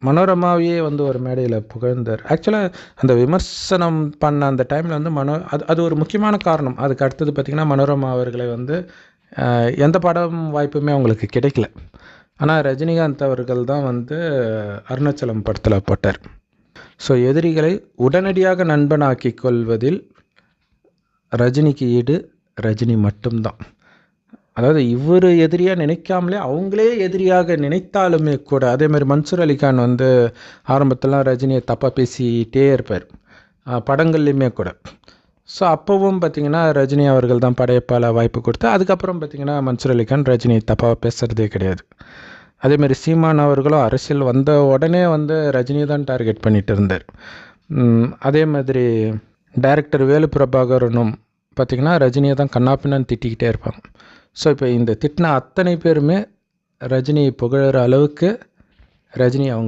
மனோரமாவையே வந்து ஒரு மேடையில் புகழ்ந்தார். ஆக்சுவலாக அந்த விமர்சனம் பண்ண அந்த டைமில் வந்து அது ஒரு முக்கியமான காரணம். அதுக்கு அடுத்தது பார்த்திங்கன்னா மனோரமா அவர்களை வந்து எந்த படம் வாய்ப்புமே அவங்களுக்கு கிடைக்கல. ஆனால் ரஜினிகாந்த் அவர்கள் தான் வந்து அருணாச்சலம் படத்தில் போட்டார். ஸோ எதிரிகளை உடனடியாக நண்பனாக்கி கொள்வதில் ரஜினிக்கு ஈடு ரஜினி மட்டும்தான். அதாவது இவர் எதிரியாக நினைக்காமலே அவங்களே எதிரியாக நினைத்தாலுமே கூட, அதேமாதிரி மன்சூர் அலிகான் வந்து ஆரம்பத்திலாம் ரஜினியை தப்பாக பேசிகிட்டே இருப்பார் படங்கள்லையுமே கூட. ஸோ அப்போவும் பார்த்திங்கன்னா ரஜினி அவர்கள் தான் படையப்பால் வாய்ப்பு கொடுத்து, அதுக்கப்புறம் பார்த்திங்கன்னா மன்சூர் அலிகான் ரஜினி தப்பாக பேசுகிறதே கிடையாது. அதேமாதிரி சீமான் அவர்களும் அரசியல் வந்த உடனே வந்து ரஜினியை தான் டார்கெட் பண்ணிகிட்டு இருந்தார். அதே மாதிரி டைரக்டர் வேலு பிரபாகரனும் பார்த்திங்கன்னா ரஜினியை தான் கண்ணாப்பின்னான்னு திட்டிக்கிட்டே இருப்பாங்க. ஸோ இப்போ இந்த திட்டின அத்தனை பேருமே ரஜினியை புகழற அளவுக்கு ரஜினி அவங்க